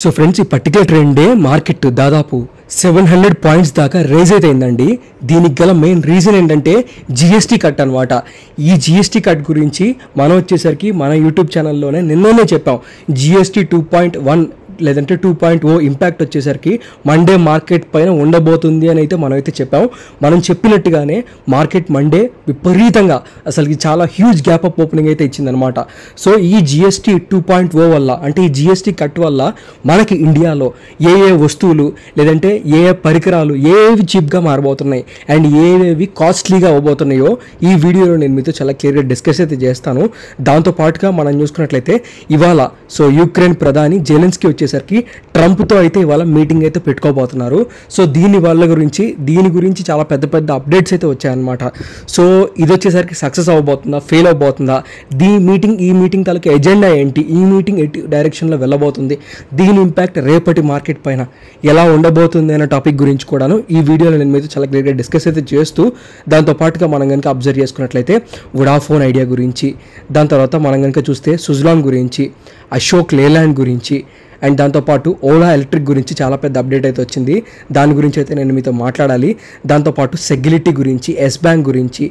So friends, ఈ particular ట్రెండే market దాదాపు 700 points దాకా రేజ్ అయిందండి. దీనికి గల మెయిన్ రీజన్ ఏంటంటే జిఎస్టీ కట్ అనమాట. ఈ జిఎస్టీ కట్ గురించి మనం వచ్చేసరికి మన యూట్యూబ్ ఛానల్లోనే నిన్ననే చెప్పాం. జిఎస్టీ 2.1 లేదంటే 2.0 ఇంపాక్ట్ వచ్చేసరికి మండే మార్కెట్ పైన ఉండబోతుంది అని అయితే మనం అయితే చెప్పాం. మనం చెప్పినట్టుగానే మార్కెట్ మండే విపరీతంగా అసలు చాలా హ్యూజ్ గ్యాప్ అప్ ఓపెనింగ్ అయితే ఇచ్చిందనమాట. సో ఈ జిఎస్టీ 2.0 వల్ల, అంటే ఈ జిఎస్టీ కట్ వల్ల మనకి ఇండియాలో ఏ వస్తువులు లేదంటే ఏ పరికరాలు ఏవి చీప్గా మారబోతున్నాయి అండ్ ఏవేవి కాస్ట్లీగా అవ్వబోతున్నాయో ఈ వీడియోలో నేను మీతో చాలా క్లియర్గా డిస్కస్ అయితే చేస్తాను. దాంతోపాటుగా మనం చూసుకున్నట్లయితే ఇవాళ సో యుక్రెయిన్ ప్రధాని జెలెన్స్కీ వచ్చేసరికి ట్రంప్తో అయితే ఇవాళ మీటింగ్ అయితే పెట్టుకోబోతున్నారు. సో దీని గురించి చాలా పెద్ద పెద్ద అప్డేట్స్ అయితే వచ్చాయన్నమాట. సో ఇది వచ్చేసరికి సక్సెస్ అవ్వబోతుందా, ఫెయిల్ అవ్వబోతుందా, ఈ మీటింగ్ తాలూకు ఎజెండా ఏంటి, ఈ మీటింగ్ ఎటు డైరెక్షన్లో వెళ్ళబోతుంది, దీని ఇంపాక్ట్ రేపటి మార్కెట్ పైన ఎలా ఉండబోతుంది అనే టాపిక్ గురించి కూడాను ఈ వీడియోలో నేను మీతో చాలా క్లియర్గా డిస్కస్ అయితే చేస్తూ, దాంతోపాటుగా మనం కనుక అబ్జర్వ్ చేసుకున్నట్లయితే వొడాఫోన్ ఐడియా గురించి, దాని తర్వాత మనం కనుక చూస్తే సుజలాన్ గురించి, అశోక్ లేలాండ్ గురించి అండ్ దాంతోపాటు ఓలా ఎలక్ట్రిక్ గురించి చాలా పెద్ద అప్డేట్ అయితే వచ్చింది. దాని గురించి అయితే నేను మీతో మాట్లాడాలి. దాంతోపాటు సెగ్యులిటీ గురించి, ఎస్ బ్యాంక్ గురించి,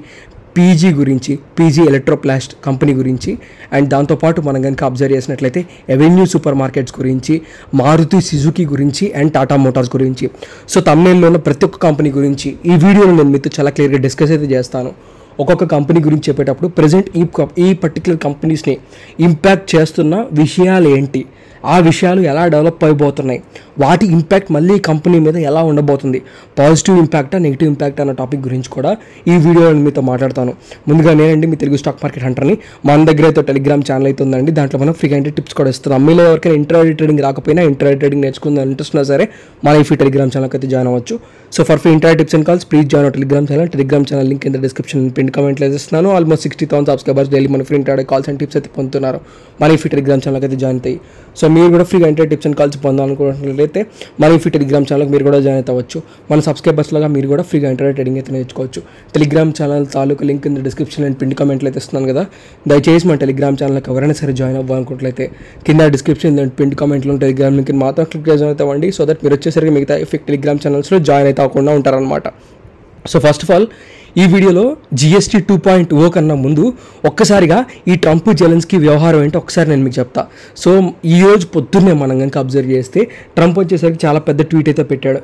పీజీ ఎలక్ట్రోప్లాస్ట్ కంపెనీ గురించి అండ్ దాంతోపాటు మనం కనుక అబ్జర్వ్ చేసినట్లయితే ఎవెన్యూ సూపర్ మార్కెట్స్ గురించి, మారుతి సుజుకి గురించి అండ్ టాటా మోటార్స్ గురించి. సో తమిళనాడులో ఉన్న ప్రతి ఒక్క కంపెనీ గురించి ఈ వీడియోలో నేను మీతో చాలా క్లియర్గా డిస్కస్ అయితే చేస్తాను. ఒక్కొక్క కంపెనీ గురించి చెప్పేటప్పుడు ప్రజెంట్ ఈ పర్టికులర్ కంపెనీస్ని ఇంపాక్ట్ చేస్తున్న విషయాలు ఏంటి, ఆ విషయాలు ఎలా డెవలప్ అయిపోతున్నాయి, వాటి ఇంపాక్ట్ మళ్ళీ కంపెనీ మీద ఎలా ఉండబోతుంది, పాజిటివ్ ఇంపాక్టా నెగిటివ్ ఇంపాక్ట్ అన్న టాపిక్ గురించి కూడా ఈ వీడియోలో మీతో మాట్లాడతాను. ముందుగా నేనండి మీ తెలుగు స్టాక్ మార్కెట్ హంటర్ని. మన దగ్గర అయితే టెలిగ్రామ్ ఛానల్ అయితే ఉందండి. దాంట్లో మనం ఫ్రీగా టిప్స్ కూడా ఇస్తున్నాం. మీలో ఎవరికైనా ఇంట్రాడే ట్రేడింగ్ రాకపోయినా ఇంట్రాడే ట్రేడింగ్ నేర్చుకుందాం ఇంట్రెస్ట్ ఉన్నా సరే మన ఈ టెలిగ్రామ్ ఛానల్కి అయితే జాయిన్ అవ్వచ్చు. So for free intraday tips and calls please join Telegram channel link కింద డిస్క్రిప్షన్ పిన్ కామెంట్లో ఇస్తున్నాను. ఆల్మోస్ట్ 60,000 సబ్స్క్రైబర్స్ డైలీ మన free intraday calls and tips అయితే పొందుతున్నారు. మన ఈ టెలిగ్రామ్ ఛానల్కి అయితే జాయిన్ అవుతాయి. సో మీరు కూడా ఫ్రీగా ఇంట్రాడే టిప్స్ అండ్ కాల్స్ పొందాలనుకున్నట్లయితే మన ఈ టెలిగ్రామ్ ఛానల్కి మీరు కూడా జాయిన్ అవ్వచ్చు. మన సబ్స్క్రైబర్స్ లాగా మీరు కూడా ఫ్రీగా ఇంట్రాడే ట్రేడింగ్ అయితే నేర్చుకోవచ్చు. టెలిగ్రామ్ ఛానల్ తాలూకు లింక్ కింద డిస్క్రిప్షన్ అండ్ పిన్ కామెంట్లో అయితే ఇస్తున్నాను కదా. దయచేసి మన టెలిగ్రామ్ ఛానల్కి ఎవరైనా సరే జాయిన్ అవ్వాలనుకున్నట్లయితే కింద డిస్క్రిప్షన్ అండ్ పిన్ కామెంట్లో టెలిగ్రామ్ లింక్ మాత్రం క్లిక్ జాయిన్ అవుతామండి. సో దట్ మీరు వచ్చేసరికి మిగతా టెలిగ్రామ్ ఛానల్స్లో జాయిన్ అయితే అవ్వకుండా ఉంటారనమాట. సో ఫస్ట్ ఆఫ్ ఆల్ ఈ వీడియోలో జిఎస్టీ 2.0 కన్నా ముందు ఒక్కసారిగా ఈ ట్రంప్ జెలెన్స్కీ వ్యవహారం ఏంటో ఒకసారి నేను మీకు చెప్తా. సో ఈరోజు పొద్దున్నే మనం కనుక అబ్జర్వ్ చేస్తే ట్రంప్ వచ్చేసరికి చాలా పెద్ద ట్వీట్ అయితే పెట్టాడు,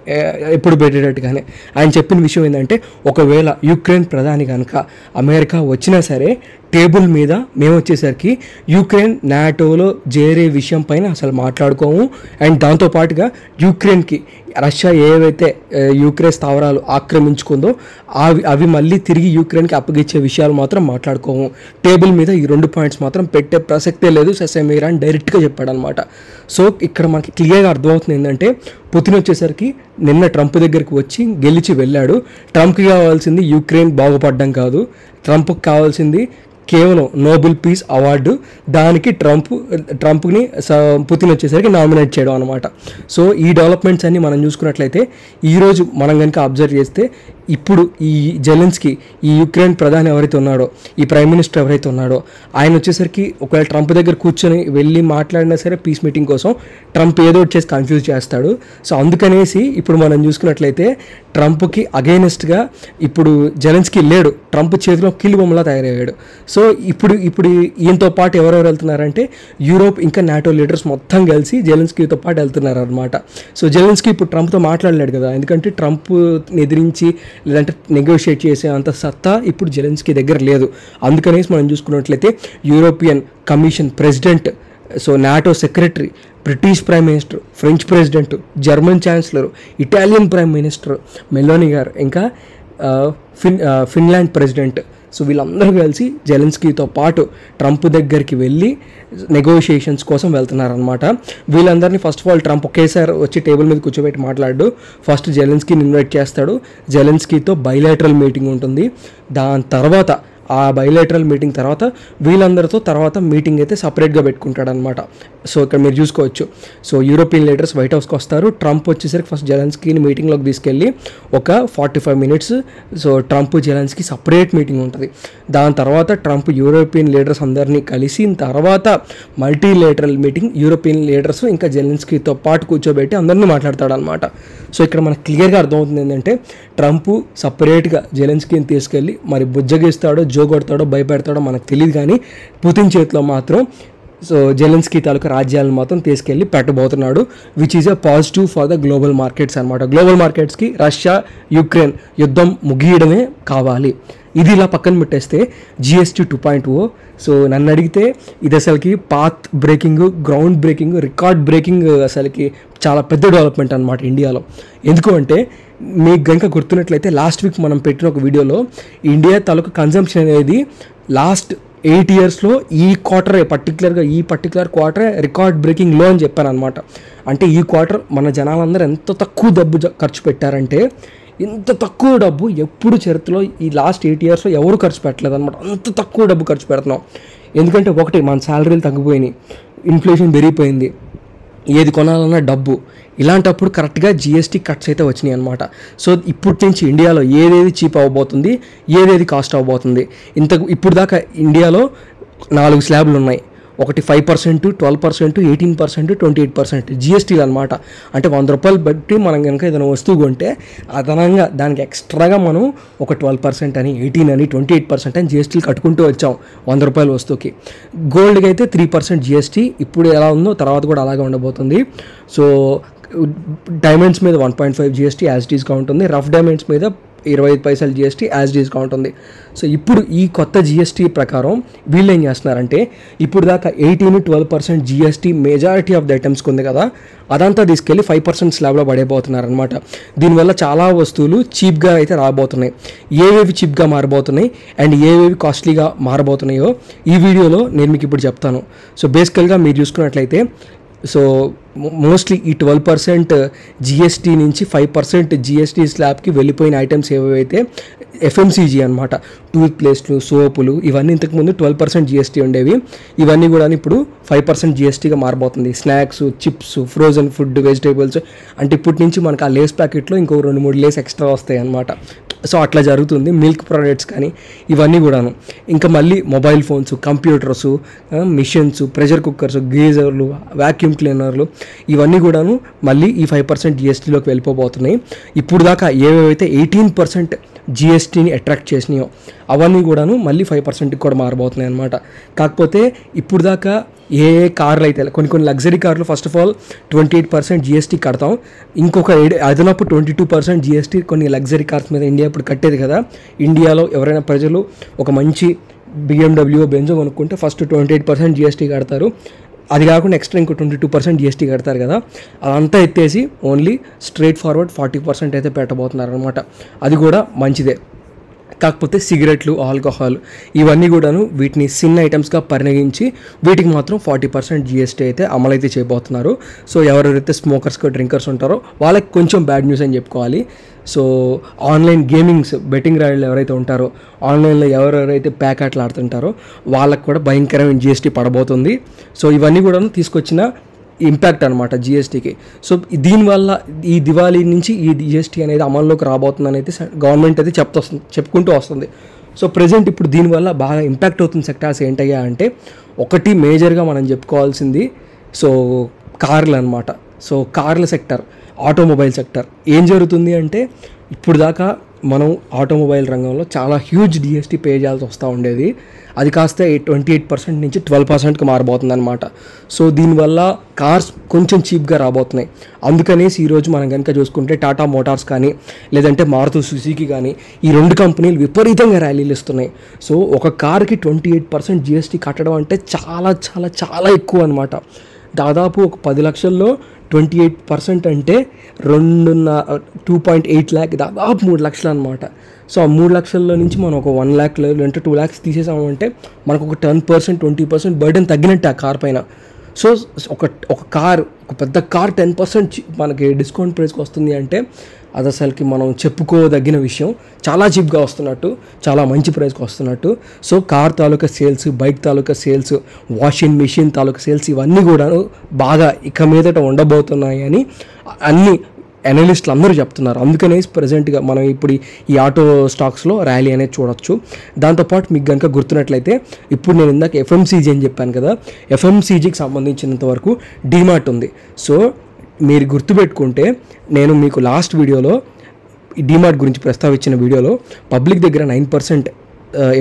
ఎప్పుడు పెట్టేటట్టుగానే. ఆయన చెప్పిన విషయం ఏంటంటే, ఒకవేళ యుక్రెయిన్ ప్రధాని కనుక అమెరికా వచ్చినా సరే టేబుల్ మీద మేము వచ్చేసరికి యుక్రెయిన్ నాటోలో చేరే విషయం పైన అసలు మాట్లాడుకోము అండ్ దాంతోపాటుగా యుక్రెయిన్కి రష్యా ఏవైతే యుక్రెయిన్ స్థావరాలు ఆక్రమించుకుందో అవి మళ్ళీ తిరిగి యుక్రెయిన్కి అప్పగించే విషయాలు మాత్రం మాట్లాడుకోము. టేబుల్ మీద ఈ 2 పాయింట్స్ మాత్రం పెట్టే ప్రసక్తే లేదు ససేమిరా అని డైరెక్ట్గా చెప్పాడు అనమాట. సో ఇక్కడ మనకి క్లియర్గా అర్థమవుతుంది ఏంటంటే, పుతిన్ వచ్చేసరికి నిన్న ట్రంప్ దగ్గరికి వచ్చి గెలిచి వెళ్ళాడు. ట్రంప్కి కావాల్సింది యుక్రెయిన్ బాగుపడడం కాదు, ట్రంప్కి కావాల్సింది కేవలం నోబెల్ పీస్ అవార్డు. దానికి ట్రంప్ని పుతిన్ వచ్చేసరికి నామినేట్ చేయడం అనమాట. సో ఈ డెవలప్మెంట్స్ అన్ని మనం చూసుకున్నట్లయితే ఈరోజు మనం కనుక అబ్జర్వ్ చేస్తే, ఇప్పుడు ఈ జెలెన్స్కీ, ఈ యుక్రెయిన్ ప్రధాని ఎవరైతే ఉన్నాడో, ఈ ప్రైమ్ మినిస్టర్ ఎవరైతే ఉన్నాడో, ఆయన వచ్చేసరికి ఒకవేళ ట్రంప్ దగ్గర కూర్చొని వెళ్ళి మాట్లాడినా సరే పీస్ మీటింగ్ కోసం ట్రంప్ ఏదో చేసి కన్ఫ్యూజ్ చేస్తాడు. సో అందుకనేసి ఇప్పుడు మనం చూసుకున్నట్లయితే ట్రంప్కి అగైనెస్ట్గా ఇప్పుడు జెలెన్స్కీ లేడు, ట్రంప్ చేతిలో కీలు బొమ్మలా తయారయ్యాడు. సో ఇప్పుడు ఈయనతో పాటు ఎవరెవరు వెళ్తున్నారంటే యూరోప్ ఇంకా నాటో లీడర్స్ మొత్తం కలిసి జెలెన్స్కీతో పాటు వెళ్తున్నారు అనమాట. సో జెలెన్స్కీ ఇప్పుడు ట్రంప్తో మాట్లాడలేడు కదా, ఎందుకంటే ట్రంప్ని ఎదిరించి లేదంటే నెగోషియేట్ చేసే అంత సత్తా ఇప్పుడు జెలెన్స్కీ దగ్గర లేదు. అందుకనేసి మనం చూసుకున్నట్లయితే European commission president, so NATO secretary, British prime minister, French president, German chancellor, Italian prime minister Meloni గారు, ఇంకా ఫిన్లాండ్ ప్రెసిడెంట్, సో వీళ్ళందరూ కలిసి జెలెన్స్కీతో పాటు ట్రంప్ దగ్గరికి వెళ్ళి నెగోషియేషన్స్ కోసం వెళ్తున్నారనమాట. వీళ్ళందరినీ ఫస్ట్ ఆఫ్ ఆల్ ట్రంప్ ఒకేసారి వచ్చి టేబుల్ మీద కూర్చోబెట్టి మాట్లాడు. ఫస్ట్ జెలెన్స్కీని ఇన్వైట్ చేస్తాడు, జెలెన్స్కీతో బైలాటరల్ మీటింగ్ ఉంటుంది. దాని తర్వాత ఆ బైలేటరల్ మీటింగ్ తర్వాత వీళ్ళందరితో తర్వాత మీటింగ్ అయితే సపరేట్గా పెట్టుకుంటాడనమాట. సో ఇక్కడ మీరు చూసుకోవచ్చు. సో యూరోపియన్ లీడర్స్ వైట్ హౌస్కి వస్తారు. ట్రంప్ వచ్చేసరికి ఫస్ట్ జెలెన్స్కీని మీటింగ్లోకి తీసుకెళ్ళి ఒక 45 minutes so Trump Zelensky separate meeting ఉంటుంది. దాని తర్వాత ట్రంప్ యూరోపియన్ లీడర్స్ అందరినీ కలిసిన తర్వాత మల్టీలేటరల్ మీటింగ్ యూరోపియన్ లీడర్స్ ఇంకా జెలెన్స్కీతో పాటు కూర్చోబెట్టి అందరినీ మాట్లాడతాడు అనమాట. సో ఇక్కడ మనకు క్లియర్గా అర్థమవుతుంది ఏంటంటే ట్రంప్ సపరేట్గా జెలెన్స్కీని తీసుకెళ్ళి మరి బుజ్జగిస్తాడో జోగొడతాడో భయపెడతాడో మనకు తెలియదు, కానీ పుతిన్ చేతిలో మాత్రం సో జెలెన్స్కీ తాలూకా రాజ్యాలను మాత్రం తీసుకెళ్ళి పెట్టబోతున్నాడు, which is a positive for the global markets అనమాట. గ్లోబల్ మార్కెట్స్కి రష్యా యుక్రెయిన్ యుద్ధం ముగియడమే కావాలి. ఇది ఇలా పక్కన పెట్టేస్తే GST 2.0 సో నన్ను అడిగితే ఇది అసలుకి path breaking, ground breaking, record breaking అసలుకి చాలా పెద్ద డెవలప్మెంట్ అనమాట ఇండియాలో. ఎందుకు అంటే మీకు కనుక గుర్తున్నట్లయితే లాస్ట్ వీక్ మనం పెట్టిన ఒక వీడియోలో ఇండియా తాలూకా కన్జంప్షన్ అనేది లాస్ట్ 8 ఇయర్స్లో ఈ పర్టికులర్ క్వార్టరే రికార్డ్ బ్రేకింగ్ లో అని చెప్పాను అనమాట. అంటే ఈ క్వార్టర్ మన జనాలందరూ ఎంత తక్కువ డబ్బు ఖర్చు పెట్టారంటే ఇంత తక్కువ డబ్బు ఎప్పుడు చరిత్రలో ఈ లాస్ట్ 8 ఇయర్స్లో ఎవరు ఖర్చు పెట్టలేదు అనమాట. అంత తక్కువ డబ్బు ఖర్చు పెడుతున్నాం. ఎందుకంటే ఒకటి మన శాలరీలు తగ్గిపోయినాయి, ఇన్ఫ్లేషన్ పెరిగిపోయింది, ఏది కొనాలన్నా డబ్బు. ఇలాంటప్పుడు కరెక్ట్గా GST కట్స్ అయితే వచ్చినాయి అనమాట. సో ఇప్పటి నుంచి ఇండియాలో ఏదేది చీప్ అవ్వబోతుంది, ఏదేది కాస్ట్ అవ్వబోతుంది. ఇప్పుడు దాకా ఇండియాలో 4 స్లాబ్లు ఉన్నాయి. ఒకటి 5%, 12%, 18%, 28% GSTలు అనమాట. అంటే 100 రూపాయలు బట్టి మనం కనుక ఏదైనా వస్తువు కొంటే అదనంగా దానికి ఎక్స్ట్రాగా మనం ఒక 12% అని, 18 అని, 28% అని GSTలు కట్టుకుంటూ వచ్చాం 100 రూపాయల వస్తువుకి. గోల్డ్కి అయితే 3% GST ఇప్పుడు ఎలా ఉందో తర్వాత కూడా అలాగే ఉండబోతుంది. సో డైమండ్స్ మీద 1.5 GST యాజ్ ఇట్ ఈస్గా ఉంటుంది. రఫ్ డైమండ్స్ మీద 25 పైసలు GST యాజ్ ఇట్ ఈస్గా ఉంటుంది. సో ఇప్పుడు ఈ కొత్త GST ప్రకారం వీళ్ళు ఏం చేస్తున్నారంటే ఇప్పుడు దాకా 18-12% GST మెజారిటీ ఆఫ్ ద ఐటమ్స్కి ఉంది కదా, అదంతా తీసుకెళ్ళి 5% స్లాబ్లో పడైపోతున్నారు అనమాట. దీనివల్ల చాలా వస్తువులు చీప్గా అయితే రాబోతున్నాయి. ఏవేవి చీప్గా మారబోతున్నాయి అండ్ ఏవేవి కాస్ట్లీగా మారబోతున్నాయో ఈ వీడియోలో నేను మీకు ఇప్పుడు చెప్తాను. సో బేసికల్గా మీరు చూసుకున్నట్లయితే సో మోస్ట్లీ ఈ 12% GST నుంచి 5% GST స్లాబ్కి వెళ్ళిపోయిన ఐటమ్స్ ఏవైతే FMCG అనమాట, టూత్ పేస్ట్లు, సోపులు, ఇవన్నీ ఇంతకుముందు 12% GST ఉండేవి. ఇవన్నీ కూడా ఇప్పుడు 5% GSTగా మారబోతుంది. Snacks, chips, frozen food, vegetables, అంటే ఇప్పటి నుంచి మనకు ఆ లేస్ ప్యాకెట్లో ఇంకో 2-3 లేస్ ఎక్స్ట్రా వస్తాయి అనమాట. సో అట్లా జరుగుతుంది. మిల్క్ ప్రోడక్ట్స్ కానీ ఇవన్నీ కూడాను. ఇంకా మళ్ళీ mobile phones, computers, machines, pressure cookers, గీజర్లు, వ్యాక్యూమ్ క్లీనర్లు, ఇవన్నీ కూడాను మళ్ళీ ఈ 5% GSTలోకి వెళ్ళిపోబోతున్నాయి. ఇప్పుడు దాకా ఏవేవైతే 18% GSTని అట్రాక్ట్ చేసినాయో అవన్నీ కూడాను మళ్ళీ 5%కి కూడా మారబోతున్నాయి అనమాట. కాకపోతే ఇప్పుడు దాకా ఏ కార్లు అయితే కొన్ని లగ్జరీ కార్లు ఫస్ట్ ఆఫ్ ఆల్ 28% GST కడతాం. ఇంకొక అదనపు 22% GST కొన్ని లగ్జరీ కార్స్ మీద ఇండియా ఇప్పుడు కట్టేది కదా. ఇండియాలో ఎవరైనా ప్రజలు ఒక మంచి BMW, బెంజో కొనుక్కుంటే ఫస్ట్ 28% GST కడతారు. అది కాకుండా ఎక్స్ట్రా ఇంకో 22% GST కడతారు కదా. అదంతా ఎత్తేసి ఓన్లీ స్ట్రైట్ ఫార్వర్డ్ 40% అయితే పెట్టబోతున్నారు అనమాట. అది కూడా మంచిదే. కాకపోతే సిగరెట్లు, ఆల్కహాల్ ఇవన్నీ కూడాను వీటిని సిన్ ఐటమ్స్గా పరిగణించి వీటికి మాత్రం 40% GST అయితే అమలైతే చేయబోతున్నారు. సో ఎవరెవరైతే స్మోకర్స్, డ్రింకర్స్ ఉంటారో వాళ్ళకి కొంచెం బ్యాడ్ న్యూస్ అని చెప్పుకోవాలి. సో ఆన్లైన్ గేమింగ్స్, బెట్టింగ్ రాయలు ఎవరైతే ఉంటారో, ఆన్లైన్లో ఎవరెవరైతే ప్యాకెట్లు ఆడుతుంటారో వాళ్ళకి కూడా భయంకరమైన GST పడబోతుంది. సో ఇవన్నీ కూడా తీసుకొచ్చిన ఇంపాక్ట్ అనమాట GSTకి. సో దీనివల్ల ఈ దివాళీ నుంచి ఈ GST అనేది అమల్లోకి రాబోతుందని అయితే గవర్నమెంట్ అయితే చెప్పుకుంటూ వస్తుంది. సో ప్రజెంట్ ఇప్పుడు దీనివల్ల బాగా ఇంపాక్ట్ అవుతున్న సెక్టార్స్ ఏంటయ్యా అంటే ఒకటి మేజర్గా మనం చెప్పుకోవాల్సింది సో కార్లు అనమాట. సో కార్ల సెక్టర్, ఆటోమొబైల్ సెక్టర్ ఏం జరుగుతుంది అంటే ఇప్పుడు దాకా మనం ఆటోమొబైల్ రంగంలో చాలా హ్యూజ్ GST పే చేయాల్సి వస్తూ ఉండేది. అది కాస్త 28% నుంచి 12%కి మారబోతుంది అనమాట. సో దీనివల్ల కార్స్ కొంచెం చీప్గా రాబోతున్నాయి. అందుకనేసి ఈరోజు మనం కనుక చూసుకుంటే టాటా మోటార్స్ కానీ లేదంటే మారుతి సుజుకి కానీ ఈ 2 కంపెనీలు విపరీతంగా ర్యాలీలు ఇస్తున్నాయి. సో ఒక కార్కి 28% GST కట్టడం అంటే చాలా చాలా చాలా ఎక్కువ అనమాట. దాదాపు ఒక 10 లక్షల్లో 28% అంటే 2.8 ల్యాక్, దాదాపు 3 లక్షలు అనమాట. సో ఆ 3 లక్షల్లో నుంచి మనం ఒక 1 ల్యాక్ లేదంటే 2 ల్యాక్స్ తీసేసామంటే మనకు ఒక 10%, 20% బర్డెన్ తగ్గినట్టే ఆ కార్ పైన. సో ఒక పెద్ద కార్ 10% మనకి డిస్కౌంట్ ప్రైస్కి వస్తుంది అంటే అది అసలుకి మనం చెప్పుకోదగిన విషయం. చాలా చీప్గా వస్తున్నట్టు, చాలా మంచి ప్రైస్కి వస్తున్నట్టు. సో కార్ తాలూకా సేల్స్, బైక్ తాలూకా సేల్స్, వాషింగ్ మిషన్ తాలూకా సేల్స్ ఇవన్నీ కూడా బాగా ఇక మీదట ఉండబోతున్నాయి అని అన్ని అనలిస్టులు అందరూ చెప్తున్నారు. అందుకనే ప్రజెంట్గా మనం ఇప్పుడు ఈ ఆటో స్టాక్స్లో ర్యాలీ అనేది చూడొచ్చు. దాంతోపాటు మీకు కనుక గుర్తున్నట్లయితే ఇప్పుడు నేను ఇందాక ఎఫ్ఎంసీజీ అని చెప్పాను కదా, ఎఫ్ఎంసీజీకి సంబంధించినంత వరకు డీమార్ట్ ఉంది. సో మీరు గుర్తుపెట్టుకుంటే నేను మీకు లాస్ట్ వీడియోలో డీమార్ట్ గురించి ప్రస్తావించిన వీడియోలో పబ్లిక్ దగ్గర 9%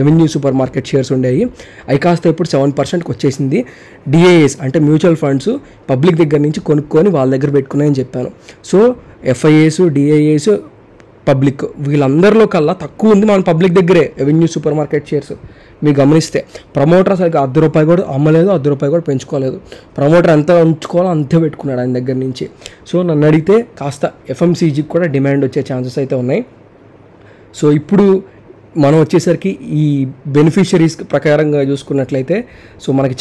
ఎవెన్యూ సూపర్ మార్కెట్ షేర్స్ ఉండేవి. అవి కాస్త ఇప్పుడు 7%కి వచ్చేసింది. డిఐఎస్ అంటే మ్యూచువల్ ఫండ్స్ పబ్లిక్ దగ్గర నుంచి కొనుక్కొని వాళ్ళ దగ్గర పెట్టుకున్నాయని చెప్పాను. సో ఎఫ్ఐఏస్, డిఐఏస్, పబ్లిక్ వీళ్ళందరిలో కల్లా తక్కువ ఉంది మన పబ్లిక్ దగ్గరే ఎవెన్యూ సూపర్ మార్కెట్ షేర్స్. మీరు గమనిస్తే ప్రమోటర్ అసలు ₹1 కూడా అమ్మలేదు, ₹1 కూడా పెంచుకోలేదు. ప్రమోటర్ ఎంత ఉంచుకోవాలో అంతే పెట్టుకున్నాడు ఆయన దగ్గర నుంచి. సో నన్ను అడిగితే కాస్త ఎఫ్ఎంసీజీకి కూడా డిమాండ్ వచ్చే ఛాన్సెస్ అయితే ఉన్నాయి. సో ఇప్పుడు మనం వచ్చేసరికి ఈ బెనిఫిషరీస్ ప్రకారంగా చూసుకున్నట్లయితే సో మనకి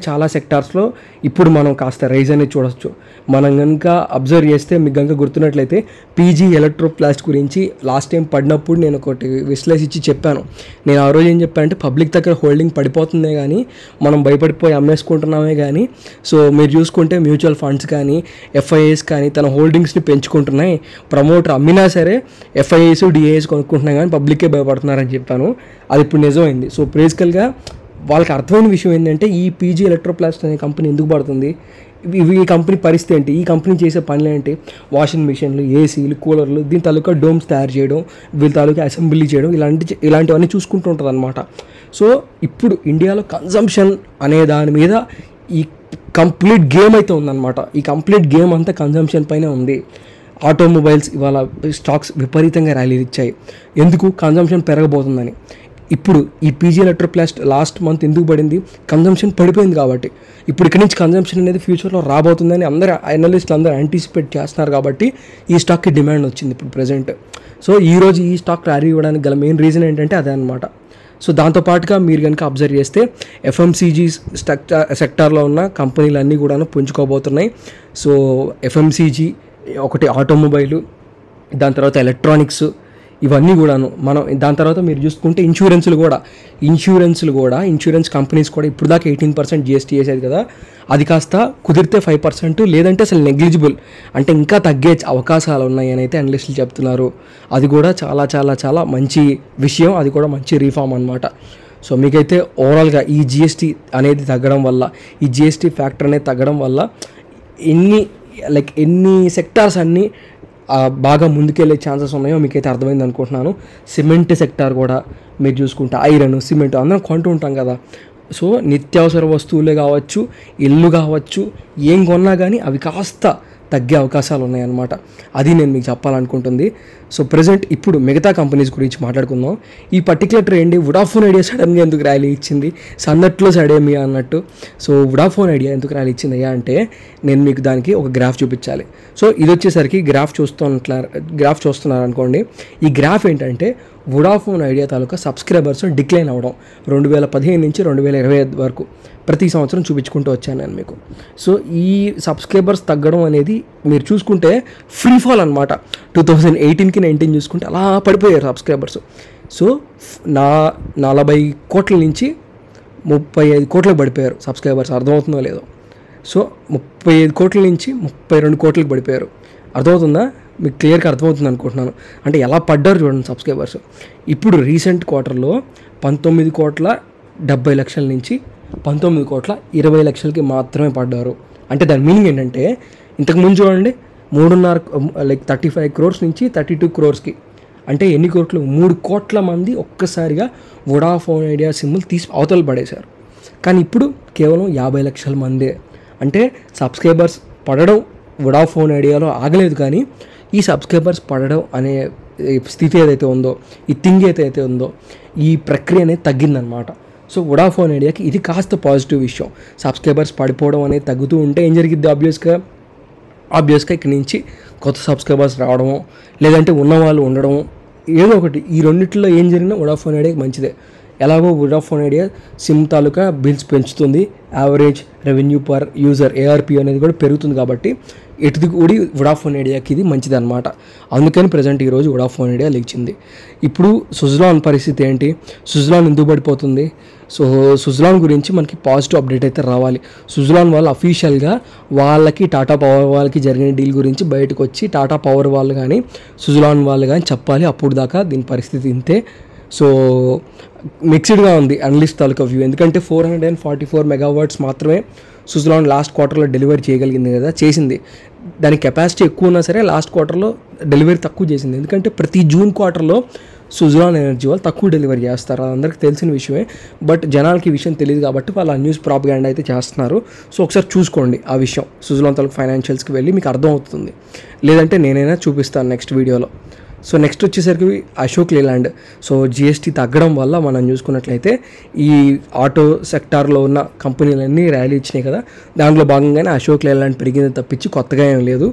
చాలా సెక్టార్స్లో ఇప్పుడు మనం కాస్త రైజ్ అనేది చూడవచ్చు. మనం కనుక అబ్జర్వ్ చేస్తే మీకు కనుక గుర్తున్నట్లయితే పీజీ ఎలక్ట్రోప్లాస్ట్ గురించి లాస్ట్ టైం పడినప్పుడు నేను ఒకటి విశ్లేషించి చెప్పాను. నేను ఆ రోజు ఏం చెప్పానంటే పబ్లిక్ దగ్గర హోల్డింగ్ పడిపోతుందే కానీ మనం భయపడిపోయి అమ్మేసుకుంటున్నామే కానీ సో మీరు చూసుకుంటే మ్యూచువల్ ఫండ్స్ కానీ ఎఫ్ఐఏస్ కానీ తన హోల్డింగ్స్ని పెంచుకుంటున్నాయి. ప్రమోటర్ అమ్మినా సరే ఎఫ్ఐఏస్, డిఐఏస్ కొనుక్కుంటున్నాయి కానీ పబ్లిక్కే భయపడుతున్నారని చెప్పాను. అది ఇప్పుడు నిజమైంది. సో బేసికల్గా వాళ్ళకి అర్థమైన విషయం ఏంటంటే ఈ పీజీ ఎలక్ట్రోప్లాస్ట్ అనే కంపెనీ ఎందుకు పడుతుంది, ఈ కంపెనీ పరిస్థితి ఏంటి, ఈ కంపెనీ చేసే పనులు ఏంటి, వాషింగ్ మిషన్లు, ఏసీలు, కూలర్లు, దీని తాలూకా డోమ్స్ తయారు చేయడం, వీళ్ళ తాలూకా అసెంబ్లీ చేయడం, ఇలాంటివన్నీ చూసుకుంటూ ఉంటుంది అనమాట. సో ఇప్పుడు ఇండియాలో కన్జంప్షన్ అనే దాని మీద ఈ కంప్లీట్ గేమ్ అయితే ఉందన్నమాట. ఈ కంప్లీట్ గేమ్ అంతా కన్జంప్షన్ పైనే ఉంది. ఆటోమొబైల్స్ ఇవాళ స్టాక్స్ విపరీతంగా ర్యాలీ ఇచ్చాయి. ఎందుకు? కన్జంప్షన్ పెరగబోతుందని. ఇప్పుడు ఈ పీజీ ఎలక్ట్రోప్లాస్ట్ లాస్ట్ మంత్ ఎందుకు పడింది? కన్జంప్షన్ పడిపోయింది కాబట్టి. ఇప్పుడు ఇక్కడి నుంచి కన్జంప్షన్ అనేది ఫ్యూచర్లో రాబోతుందని అందరూ అనలిస్టులు అందరూ యాంటిసిపేట్ చేస్తున్నారు కాబట్టి ఈ స్టాక్కి డిమాండ్ వచ్చింది ఇప్పుడు ప్రజెంట్. సో ఈరోజు ఈ స్టాక్ ర్యాలీ ఇవ్వడానికి గల మెయిన్ రీజన్ ఏంటంటే అదే అనమాట. సో దాంతోపాటుగా మీరు కనుక అబ్జర్వ్ చేస్తే ఎఫ్ఎంసీజీ సెక్టార్లో ఉన్న కంపెనీలన్నీ కూడా పుంజుకోబోతున్నాయి. సో ఎఫ్ఎంసీజీ ఒకటి, ఆటోమొబైలు, దాని తర్వాత ఎలక్ట్రానిక్స్, ఇవన్నీ కూడాను మనం. దాని తర్వాత మీరు చూసుకుంటే ఇన్సూరెన్స్ కంపెనీస్ కూడా ఇప్పుడు దాకా 18% జిఎస్టీ వేసేది కదా, అది కాస్త కుదిరితే 5%, లేదంటే అసలు నెగ్లిజిబుల్ అంటే ఇంకా తగ్గే అవకాశాలు ఉన్నాయి అని అయితే అనలిస్టులు చెప్తున్నారు. అది కూడా చాలా మంచి విషయం, అది కూడా మంచి రీఫార్మ్ అనమాట. సో మీకైతే ఓవరాల్గా ఈ జిఎస్టీ అనేది తగ్గడం వల్ల, ఈ జిఎస్టీ ఫ్యాక్టర్ అనేది తగ్గడం వల్ల ఎన్ని సెక్టార్స్ అన్నీ బాగా ముందుకెళ్ళే ఛాన్సెస్ ఉన్నాయో మీకైతే అర్థమైంది అనుకుంటున్నాను. సిమెంట్ సెక్టార్ కూడా మీరు చూసుకుంటే ఐరన్, సిమెంట్ అందరం కొంటూ ఉంటాం కదా. సో నిత్యావసర వస్తువులే కావచ్చు, ఇల్లు కావచ్చు, ఏం కొన్నా కానీ అవి కాస్త తగ్గే అవకాశాలు ఉన్నాయన్నమాట. అది నేను మీకు చెప్పాలనుకుంటుంది. సో ప్రజెంట్ ఇప్పుడు మిగతా కంపెనీస్ గురించి మాట్లాడుకుందాం. ఈ పర్టికులర్ ట్రెండ్ వొడాఫోన్ ఐడియా సడన్గా ఎందుకు ర్యాలీ ఇచ్చింది, సన్నట్లో సడేమియా అన్నట్టు. సో వొడాఫోన్ ఐడియా ఎందుకు ర్యాలీ ఇచ్చింది అంటే నేను మీకు దానికి ఒక గ్రాఫ్ చూపించాలి. సో ఇది వచ్చేసరికి గ్రాఫ్ చూస్తున్నారు అనుకోండి. ఈ గ్రాఫ్ ఏంటంటే వొడాఫోన్ ఐడియా తాలూకా సబ్స్క్రైబర్స్ డిక్లైన్ అవ్వడం 2015 నుంచి 2025 వరకు ప్రతి సంవత్సరం చూపించుకుంటూ వచ్చాను నేను మీకు. సో ఈ సబ్స్క్రైబర్స్ తగ్గడం అనేది మీరు చూసుకుంటే ఫ్రీ ఫాల్ అనమాట. 2018కి 19 చూసుకుంటే అలా పడిపోయారు సబ్స్క్రైబర్స్. సో 40 కోట్ల నుంచి 35 కోట్లకు పడిపోయారు సబ్స్క్రైబర్స్. అర్థమవుతుందో లేదో. సో 35 కోట్ల నుంచి 32 కోట్లకు పడిపోయారు. అర్థమవుతుందా? మీకు క్లియర్గా అర్థమవుతుంది అనుకుంటున్నాను. అంటే ఎలా పడ్డారు చూడండి సబ్స్క్రైబర్స్. ఇప్పుడు రీసెంట్ క్వార్టర్లో 19,70,00,000 నుంచి 19,20,00,000కి మాత్రమే పడ్డారు. అంటే దాని మీనింగ్ ఏంటంటే ఇంతకుముందు చూడండి 35 crores నుంచి 32 crores అంటే ఎన్ని కోట్లు? 3 కోట్ల మంది ఒక్కసారిగా వొడాఫోన్ ఐడియా సిమ్లు తీసి అవతల పడేశారు. కానీ ఇప్పుడు కేవలం 50 లక్షల మందే. అంటే సబ్స్క్రైబర్స్ పడడం వొడాఫోన్ ఐడియాలో ఆగలేదు, కానీ ఈ సబ్స్క్రైబర్స్ పడడం అనే స్థితి ఏదైతే ఉందో, ఈ థింగ్ ఏదైతే ఉందో, ఈ ప్రక్రియ అనేది తగ్గిందనమాట. సో వొడాఫోన్ ఐడియాకి ఇది కాస్త పాజిటివ్ విషయం. సబ్స్క్రైబర్స్ పడిపోవడం అనేది తగ్గుతూ ఉంటే ఏం జరిగిద్ది? ఆబ్వియస్గా ఇక్కడి నుంచి కొత్త సబ్స్క్రైబర్స్ రావడము, లేదంటే ఉన్నవాళ్ళు ఉండడము, ఏదో ఒకటి. ఈ రెండిట్లో ఏం జరిగినా వొడాఫోన్ ఐడియాకి మంచిదే. ఎలాగో వొడాఫోన్ ఐడియా సిమ్ తాలూకా బిల్స్ పెంచుతుంది, average revenue per user ARP అనేది కూడా పెరుగుతుంది. కాబట్టి ఎటుది కూడి వొడాఫోన్ ఐడియాకి ఇది మంచిది అనమాట. అందుకని ప్రజెంట్ ఈరోజు వొడాఫోన్ ఐడియా లేచింది. ఇప్పుడు సుజలాన్ పరిస్థితి ఏంటి, సుజలాన్ ఎందుకు పడిపోతుంది? సో సుజలాన్ గురించి మనకి పాజిటివ్ అప్డేట్ అయితే రావాలి. సుజలాన్ వాళ్ళు అఫీషియల్గా వాళ్ళకి టాటా పవర్ వాళ్ళకి జరిగిన డీల్ గురించి బయటకు వచ్చి టాటా పవర్ వాళ్ళు కానీ సుజలాన్ వాళ్ళు కానీ చెప్పాలి. అప్పుడు దాకా దీని పరిస్థితి ఇంతే. సో మిక్స్డ్గా ఉంది అనలిస్ట్ తాలూకా వ్యూ. ఎందుకంటే 444 మెగావాట్స్ మాత్రమే సుజలాన్ లాస్ట్ క్వార్టర్లో డెలివరీ చేయగలిగింది కదా, చేసింది. దాని కెపాసిటీ ఎక్కువ ఉన్నా సరే లాస్ట్ క్వార్టర్లో డెలివరీ తక్కువ చేసింది. ఎందుకంటే ప్రతి జూన్ క్వార్టర్లో సుజలాన్ ఎనర్జీ వాళ్ళు తక్కువ డెలివరీ చేస్తారు, అది అందరికీ తెలిసిన విషయమే. బట్ జనాలకి ఈ విషయం తెలియదు కాబట్టి వాళ్ళు ఆ న్యూస్ ప్రాపగాండా అయితే చేస్తున్నారు. సో ఒకసారి చూసుకోండి ఆ విషయం, సుజలాన్ తాలూకు ఫైనాన్షియల్స్కి వెళ్ళి మీకు అర్థమవుతుంది. లేదంటే నేనైనా చూపిస్తాను నెక్స్ట్ వీడియోలో. సో నెక్స్ట్ వచ్చేసరికి అశోక్ లేలాండ్. సో జిఎస్టీ తగ్గడం వల్ల మనం చూసుకున్నట్లయితే ఈ ఆటో సెక్టార్లో ఉన్న కంపెనీలన్నీ ర్యాలీ ఇచ్చినాయి కదా, దాంట్లో భాగంగానే అశోక్ లేలాండ్ పెరిగింది తప్పించి కొత్తగా ఏం లేదు.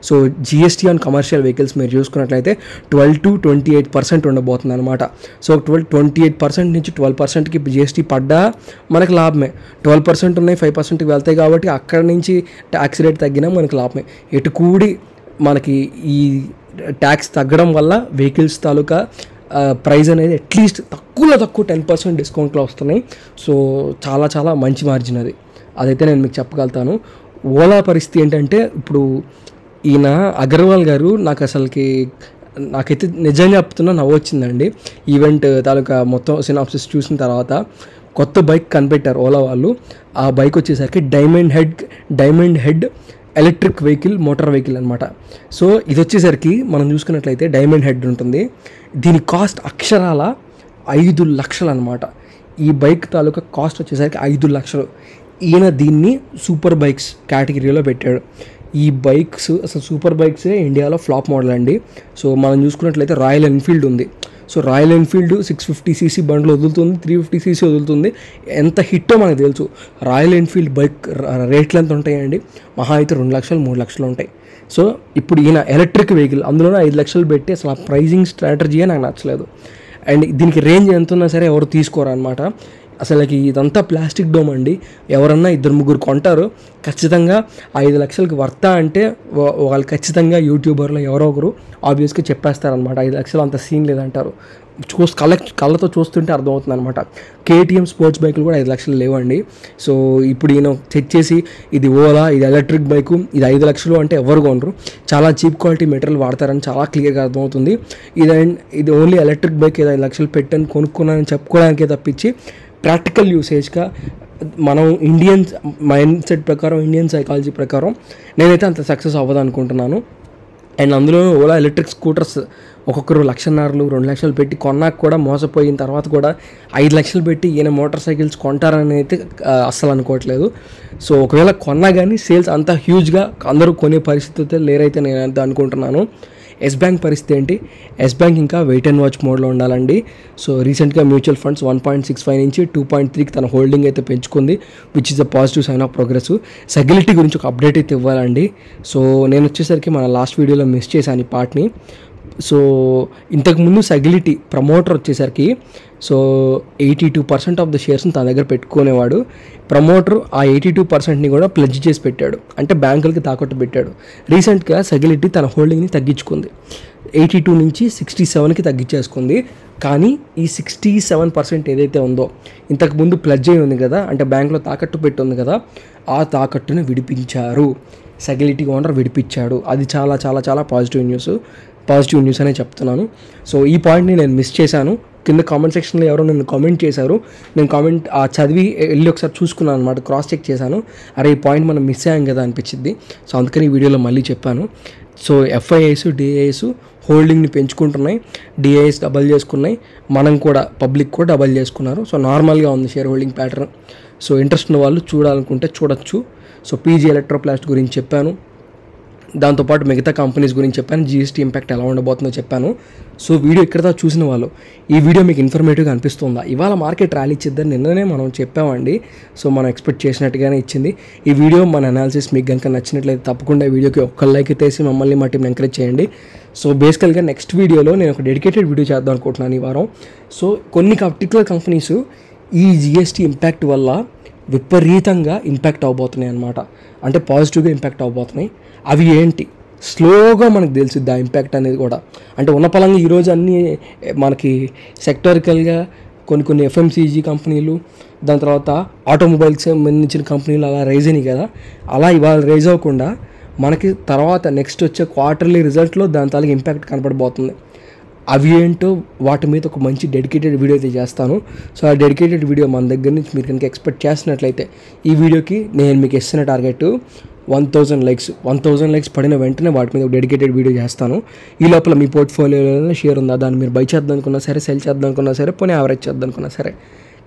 So GST on commercial vehicles మీరు చూసుకున్నట్లయితే 12 to 28% ఉండబోతుంది అనమాట. సో 28% నుంచి 12%కి జిఎస్టీ పడ్డా మనకు లాభమే. 12% ఉన్నాయి, 5%కి వెళ్తాయి కాబట్టి అక్కడ నుంచి ట్యాక్స్ రేట్ తగ్గినా మనకు లాభమే. ఎటు కూడి మనకి ఈ ట్యాక్స్ తగ్గడం వల్ల వెహికల్స్ తాలూకా ప్రైస్ అనేది అట్లీస్ట్ తక్కువ 10% డిస్కౌంట్లో వస్తున్నాయి. సో చాలా చాలా మంచి మార్జిన్ అదైతే నేను మీకు చెప్పగలుగుతాను. ఓలా పరిస్థితి ఏంటంటే ఇప్పుడు ఈయన అగర్వాల్ గారు నాకైతే నిజంగా చెప్తున్నా నవ్వు వచ్చిందండి. ఈవెంట్ తాలూకా మొత్తం సినాప్సిస్ చూసిన తర్వాత కొత్త బైక్ కనిపెట్టారు ఓలా వాళ్ళు. ఆ బైక్ వచ్చేసరికి diamond head electric vehicle, motor vehicle అనమాట. సో ఇది వచ్చేసరికి మనం చూసుకున్నట్లయితే డైమండ్ హెడ్ ఉంటుంది. దీని కాస్ట్ అక్షరాల 5 లక్షలు అనమాట. ఈ బైక్ తాలూకా కాస్ట్ వచ్చేసరికి 5 లక్షలు. ఈయన దీన్ని సూపర్ బైక్స్ కేటగిరీలో పెట్టాడు. ఈ బైక్స్ అసలు సూపర్ బైక్సే ఇండియాలో ఫ్లాప్ మోడల్ అండి. సో మనం చూసుకున్నట్లయితే రాయల్ ఎన్ఫీల్డ్ ఉంది. సో రాయల్ ఎన్ఫీల్డ్ 650cc బండ్లు వదులుతుంది, 350cc వదులుతుంది. ఎంత హిట్టో మనకు తెలుసు. రాయల్ ఎన్ఫీల్డ్ బైక్ రేట్లు ఎంత ఉంటాయండి? మహా అయితే 2 లక్షలు 3 లక్షలు ఉంటాయి. సో ఇప్పుడు ఈయన ఎలక్ట్రిక్ వెహికల్ అందులోనే 5 లక్షలు పెట్టి అసలు ఆ ప్రైజింగ్ స్ట్రాటజీయే నాకు నచ్చలేదు. అండ్ దీనికి రేంజ్ ఎంత ఉన్నా సరే ఎవరు తీసుకోరు అనమాట. అసలుకి ఇదంతా ప్లాస్టిక్ డోమ్ అండి. ఎవరన్నా 2-3 కొంటారు, ఖచ్చితంగా 5 లక్షలకి వర్తా అంటే వాళ్ళు ఖచ్చితంగా యూట్యూబర్లో ఎవరో ఒకరు ఆబ్వియస్గా చెప్పేస్తారనమాట 5 లక్షలు అంత సీన్ లేదంటారు. కళ్ళతో చూస్తుంటే అర్థమవుతుంది అనమాట. కేటీఎం స్పోర్ట్స్ బైకులు కూడా 5 లక్షలు లేవండి. సో ఇప్పుడు ఈయన చెక్ చేసి ఇది ఓలా, ఇది ఎలక్ట్రిక్ బైకు, ఇది 5 లక్షలు అంటే ఎవరు కొనరు. చాలా చీప్ క్వాలిటీ మెటీరియల్ వాడతారని చాలా క్లియర్గా అర్థమవుతుంది. ఇది ఓన్లీ ఎలక్ట్రిక్ బైక్ ఏదో 5 లక్షలు పెట్టని కొనుక్కున్నానని చెప్పుకోవడానికే తప్పించి ప్రాక్టికల్ యూసేజ్గా మనం ఇండియన్ మైండ్ సెట్ ప్రకారం, ఇండియన్ సైకాలజీ ప్రకారం నేనైతే అంత సక్సెస్ అవ్వదు అనుకుంటున్నాను. అండ్ అందులో ఓలా ఎలక్ట్రిక్ స్కూటర్స్ ఒక్కొక్కరు 1,50,000 2 లక్షలు పెట్టి కొన్నాక కూడా మోసపోయిన తర్వాత కూడా 5 లక్షలు పెట్టి ఈయన మోటార్ సైకిల్స్ కొంటారని అయితే అస్సలు అనుకోవట్లేదు. సో ఒకవేళ కొన్నా కానీ సేల్స్ అంత హ్యూజ్గా అందరూ కొనే పరిస్థితి అయితే లేరైతే నేను అంత అనుకుంటున్నాను. ఎస్ బ్యాంక్ పరిస్థితి ఏంటి? ఎస్ బ్యాంక్ ఇంకా వెయిట్ అండ్ వాచ్ మోడ్లో ఉండాలండి. సో రీసెంట్గా మ్యూచువల్ ఫండ్స్ 1.65 నుంచి 2.3కి తన హోల్డింగ్ అయితే పెంచుకుంది, which is a positive sign of progress. సెగ్యులిటీ గురించి ఒక అప్డేట్ అయితే ఇవ్వాలండి. సో నేను వచ్చేసరికి మన లాస్ట్ వీడియోలో మిస్ చేశాను ఈ పార్ట్ని. సో ఇంతకుముందు సెగ్యులిటీ ప్రమోటర్ వచ్చేసరికి సో 82% ఆఫ్ ద షేర్స్ని తన దగ్గర పెట్టుకునేవాడు. ప్రమోటర్ ఆ 82%ని కూడా ప్లెడ్జ్ చేసి పెట్టాడు, అంటే బ్యాంకులకి తాకట్టు పెట్టాడు. రీసెంట్గా సెగ్యులిటీ తన హోల్డింగ్ని తగ్గించుకుంది, 82 నుంచి 67కి తగ్గించేసుకుంది. కానీ ఈ 67% ఏదైతే ఉందో ఇంతకుముందు ప్లెడ్జ్ అయి ఉంది కదా, అంటే బ్యాంకులో తాకట్టు పెట్టి ఉంది కదా, ఆ తాకట్టుని విడిపించారు. సెగ్యులిటీ ఓనర్ విడిపించాడు. అది చాలా చాలా చాలా పాజిటివ్ న్యూస్ అనే చెప్తున్నాను. సో ఈ పాయింట్ని నేను మిస్ చేశాను. కింద కామెంట్ సెక్షన్లో ఎవరో నన్ను కామెంట్ చేశారు. నేను కామెంట్ చదివి వెళ్ళి ఒకసారి చూసుకున్నాను అనమాట, క్రాస్ చెక్ చేశాను. అరే ఈ పాయింట్ మనం మిస్ అయ్యాం కదా అనిపించింది. సో అందుకని ఈ వీడియోలో మళ్ళీ చెప్పాను. సో ఎఫ్ఐఐస్ డిఐఎస్ హోల్డింగ్ని పెంచుకుంటున్నాయి, డిఐఎస్ డబల్ చేసుకున్నాయి, మనం కూడా పబ్లిక్ కూడా డబల్ చేసుకున్నారు. సో నార్మల్గా ఉంది share holding pattern. So interest ఉన్న వాళ్ళు చూడాలనుకుంటే చూడొచ్చు. సో పీజీ ఎలక్ట్రోప్లాస్ట్ గురించి చెప్పాను. దాంతోపాటు మిగతా కంపెనీస్ గురించి చెప్పాను, జిఎస్టీ ఇంపాక్ట్ ఎలా ఉండబోతుందో చెప్పాను. సో వీడియో ఇక్కడ దాకా చూసిన వాళ్ళు ఈ వీడియో మీకు ఇన్ఫర్మేటివ్గా అనిపిస్తుందా? ఇవాళ మార్కెట్ ర్యాలీ ఇచ్చిద్దని నిన్ననే మనం చెప్పామండి. సో మనం ఎక్స్పెక్ట్ చేసినట్టుగానే ఇచ్చింది. ఈ వీడియో మన అనాలిసిస్ మీకు కనుక నచ్చినట్లయితే తప్పకుండా ఈ వీడియోకి ఒక్క లైక్ తీసి మమ్మల్ని మా టీంని ఎంకరేజ్ చేయండి. సో బేసికల్గా నెక్స్ట్ వీడియోలో నేను ఒక డెడికేటెడ్ వీడియో చేద్దాం అనుకుంటున్నాను ఈ వారం. సో కొన్ని పర్టికులర్ కంపెనీస్ ఈ జిఎస్టీ ఇంపాక్ట్ వల్ల విపరీతంగా ఇంపాక్ట్ అవబోతున్నాయి అన్నమాట. అంటే పాజిటివ్గా ఇంపాక్ట్ అవబోతున్నాయి. అవి ఏంటి స్లోగా మనకు తెలిసిద్ది ఆ ఇంపాక్ట్ అనేది కూడా. అంటే ఉన్న పలంగా ఈరోజు అన్నీ మనకి సెక్టారికల్గా కొన్ని ఎఫ్ఎంసీజీ కంపెనీలు, దాని తర్వాత ఆటోమొబైల్కి సంబంధించిన కంపెనీలు అలా రైజ్ అయినాయి కదా. అలా ఇవాళ రైజ్ అవ్వకుండా మనకి తర్వాత నెక్స్ట్ వచ్చే క్వార్టర్లీ రిజల్ట్లో దాని తాలూకు ఇంపాక్ట్ కనపడబోతుంది. అవి ఏంటో వాటి మీద ఒక మంచి డెడికేటెడ్ వీడియో అయితే చేస్తాను. సో ఆ డెడికేటెడ్ వీడియో మన దగ్గర నుంచి మీరు కనుక ఎక్స్పెక్ట్ చేసినట్లయితే ఈ వీడియోకి నేను మీకు ఇస్తున్న టార్గెట్ 1000 లైక్స్. 1000 లైక్స్ పడిన వెంటనే వాటి మీద ఒక డెడికేటెడ్ వీడియో చేస్తాను. ఈ లోపల మీ పోర్ట్ఫోలియోలో షేర్ ఉందా, దాన్ని మీరు బై చేద్దాం అనుకున్నా సరే, సెల్ చేద్దాం అనుకున్నా సరే, పోనీ యావరేజ్ చేద్దాం అనుకున్నా సరే,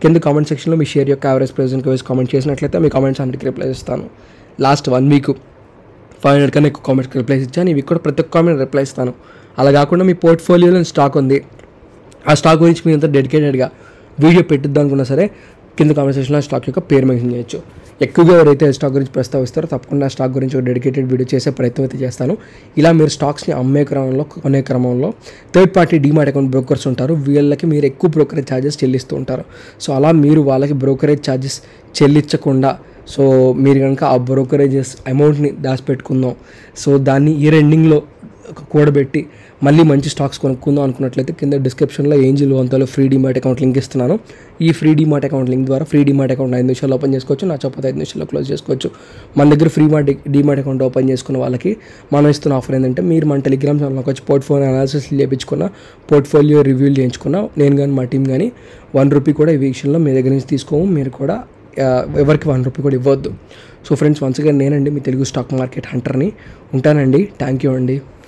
కింద కామెంట్ సెక్షన్లో మీ షేర్ యొక్క యావరేజ్ ప్రైస్కి వేసి కామెంట్ చేసినట్లయితే మీ కామెంట్స్ అన్నిటికీ రిప్లై ఇస్తాను. లాస్ట్ 1 వీక్ 500 కన్నా ఎక్కువ కామెంట్స్కి రిప్లైస్ ఇచ్చాను. ఇవి కూడా ప్రతి ఒక్క కామెంట్ రిప్లై ఇస్తాను. అలా కాకుండా మీ పోర్ట్ఫోలియోలో స్టాక్ ఉంది, ఆ స్టాక్ గురించి మీ అంతా డెడికేటెడ్గా వీడియో పెట్టిద్దాం అనుకున్నా సరే కింద కామెంట్ సెక్షన్లో స్టాక్ యొక్క పేరు మెన్షన్ చేయొచ్చు. ఎక్కువగా ఎవరైతే స్టాక్ గురించి ప్రస్తావిస్తారో తప్పకుండా స్టాక్ గురించి ఒక డెడికేటెడ్ వీడియో చేసే ప్రయత్నం అయితే చేస్తాను. ఇలా మీరు స్టాక్స్ని అమ్మే క్రమంలో కొనే క్రమంలో third party demat account brokers ఉంటారు, వీళ్ళకి మీరు ఎక్కువ బ్రోకరేజ్ ఛార్జెస్ చెల్లిస్తూ ఉంటారు. సో అలా మీరు వాళ్ళకి బ్రోకరేజ్ ఛార్జెస్ చెల్లించకుండా సో మీరు కనుక ఆ బ్రోకరేజెస్ అమౌంట్ని దాచిపెట్టుకుందాం, సో దాన్ని ఇయర్ ఎండింగ్లో కూడబెట్టి మళ్ళీ మంచి స్టాక్స్ కొనుక్కుందాం అనుకున్నట్లయితే కింద డిస్క్రిప్షన్లో ఏంజిల్ వంతలో ఫ్రీ డీమాట్ అకౌంట్ లింక్ ఇస్తున్నాను. ఈ ఫ్రీ డీమాట్ అకౌంట్ లింక్ ద్వారా ఫ్రీ డీమాట్ అకౌంట్ 5 నిమిషాల్లో ఓపెన్ చేసుకోవచ్చు, నా చెప్పతే 5 నిమిషాల్లో క్లోజ్ చేసుకోవచ్చు. మన దగ్గర ఫ్రీ డీమాట్ అకౌంట్ ఓపెన్ చేసుకున్న వాళ్ళకి మనం ఇస్తున్న ఆఫర్ ఏంటంటే మీరు మన టెలిగ్రామ్ ఛానల్కి వచ్చి పోర్ట్ఫోలియో అనాలిసిస్ చేయించుకున్న, పోర్ట్ఫోలియో రివ్యూలు చేయించుకున్న, నేను కానీ మా టీం కానీ ₹1 కూడా ఈ విషయంలో మీ దగ్గర నుంచి తీసుకోము. మీరు కూడా ఎవరికి ₹1 కూడా ఇవ్వద్దు. సో ఫ్రెండ్స్, వన్స్ అగైన్ నేనండి మీ తెలుగు స్టాక్ మార్కెట్ హంటర్ని. ఉంటానండి. థ్యాంక్ యూ అండి.